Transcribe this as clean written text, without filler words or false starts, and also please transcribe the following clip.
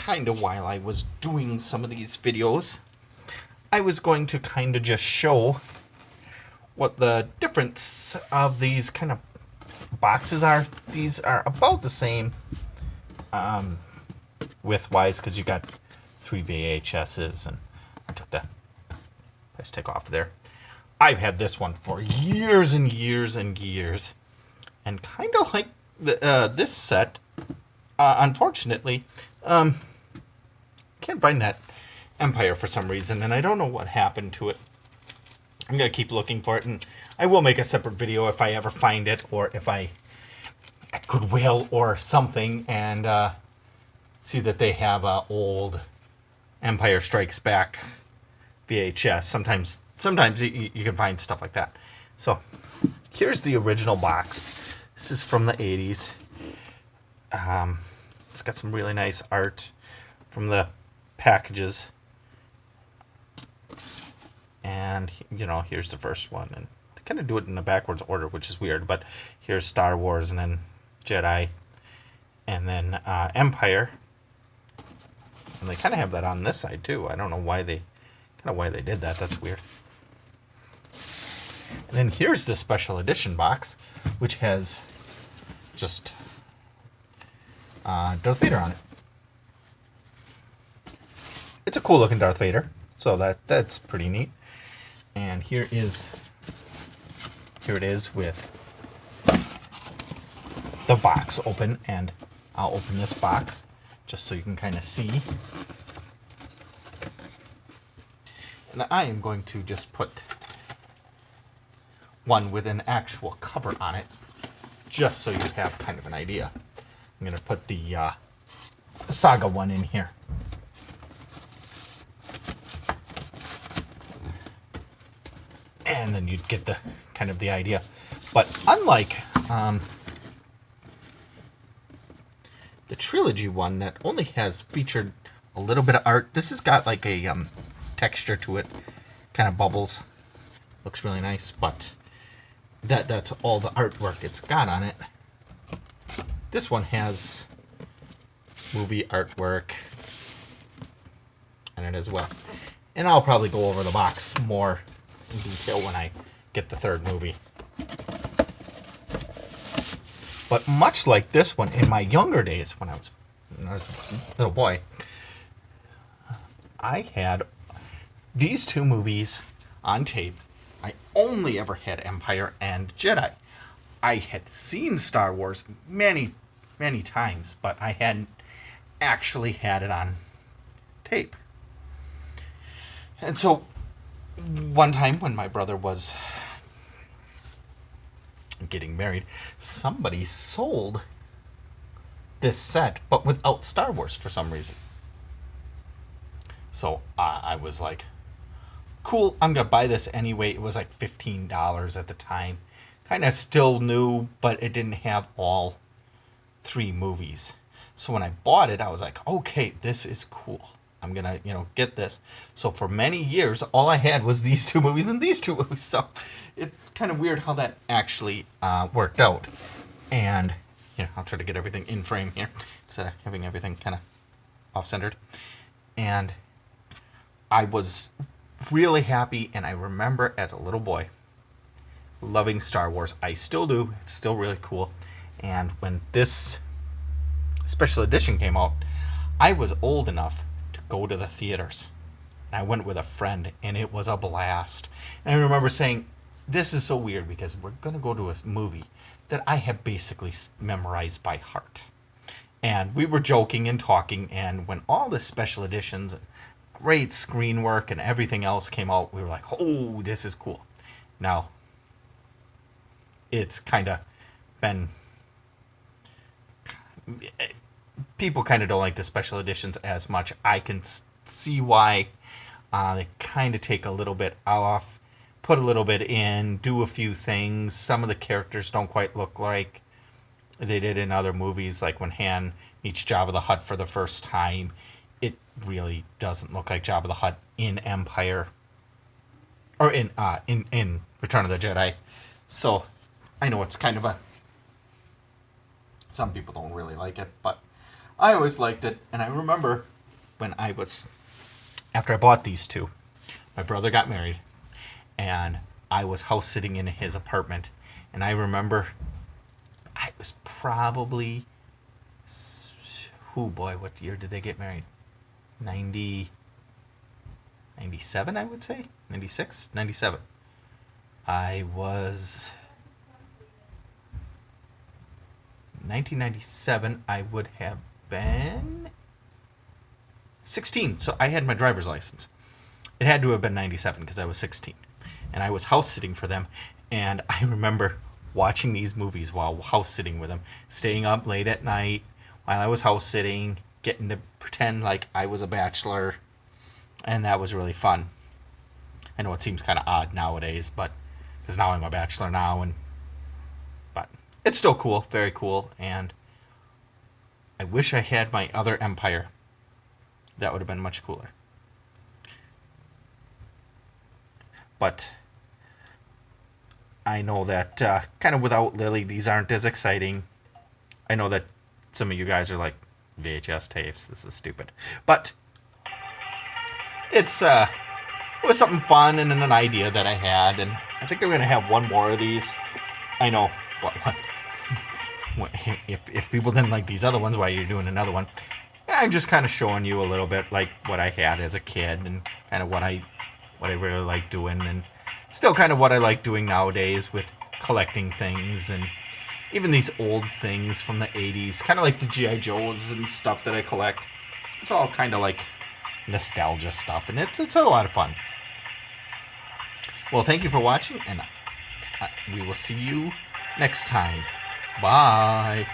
kind of while I was doing some of these videos, I was going to kind of just show what the difference of these kind of boxes are. These are about the same width-wise, because you got 3 VHSs, and I took the price tag off there. I've had this one for years and years and years, and kind of like this set. Unfortunately, can't find that Empire for some reason, and I don't know what happened to it. I'm gonna keep looking for it, and I will make a separate video if I ever find it, or if I at Goodwill or something, and see that they have old Empire Strikes Back VHS. Sometimes you can find stuff like that. So here's the original box. This is from the 80s. It's got some really nice art from the packages. And, you know, here's the first one. And they kind of do it in a backwards order, which is weird. But here's Star Wars, and then Jedi, and then Empire. And they kind of have that on this side, too. I don't know why they did that. That's weird. And then here's the special edition box, which has just Darth Vader on it. It's a cool looking Darth Vader, so that's pretty neat. And here it is with the box open, and I'll open this box just so you can kind of see. And I am going to just put one with an actual cover on it, just so you have kind of an idea. I'm going to put the Saga one in here. And then you'd get the kind of the idea. But unlike the trilogy one that only has featured a little bit of art, this has got like a texture to it, kind of bubbles. Looks really nice, but that's all the artwork it's got on it. This one has movie artwork on it as well. And I'll probably go over the box more in detail when I get the third movie. But much like this one, in my younger days, when I was a little boy, I had these two movies on tape. I only ever had Empire and Jedi. I had seen Star Wars many, many times, but I hadn't actually had it on tape. And so, one time when my brother was getting married, somebody sold this set, but without Star Wars for some reason. So I was like, cool, I'm going to buy this anyway. It was like $15 at the time. Kind of still new, but it didn't have all 3 movies. So when I bought it, I was like, okay, this is cool. I'm going to, get this. So for many years, all I had was these 2 movies and these 2 movies. So it's kind of weird how that actually worked out. And, I'll try to get everything in frame here instead of having everything kind of off-centered. And I was really happy, and I remember as a little boy loving Star Wars. I still do. It's still really cool. And when this special edition came out, I was old enough to go to the theaters. And I went with a friend, and it was a blast. And I remember saying, this is so weird because we're going to go to a movie that I have basically memorized by heart. And we were joking and talking, and when all the special editions, great screen work, and everything else came out, we were like, oh, this is cool. Now, it's kind of been... people kind of don't like the special editions as much. I can see why. They kind of take a little bit off, put a little bit in, do a few things. Some of the characters don't quite look like they did in other movies, like when Han meets Jabba the Hutt for the first time. It really doesn't look like Jabba the Hutt in Empire, or in Return of the Jedi. So I know it's kind of some people don't really like it, but I always liked it. And I remember when I was, after I bought these two, my brother got married, and I was house sitting in his apartment. And I remember I was probably, what year did they get married? 97, I would say. 96? 97. I was 1997. I would have been 16. So I had my driver's license. It had to have been 97 because I was 16. And I was house sitting for them. And I remember watching these movies while house sitting with them, staying up late at night while I was house sitting, getting to pretend like I was a bachelor. And that was really fun. I know it seems kind of odd nowadays, but because now I'm a bachelor now, but it's still cool, very cool. And I wish I had my other Empire. That would have been much cooler. But I know that kind of without Lily, these aren't as exciting. I know that some of you guys are like, VHS tapes, this is stupid. But it was something fun and an idea that I had, and I think they're going to have one more of these. I know, if people didn't like these other ones, why are you doing another one? I'm just kind of showing you a little bit like what I had as a kid and kind of what I really like doing, and still kind of what I like doing nowadays with collecting things, and even these old things from the 80s, kind of like the G.I. Joes and stuff that I collect. It's all kind of like nostalgia stuff, and it's a lot of fun. Well, thank you for watching, and we will see you next time. Bye.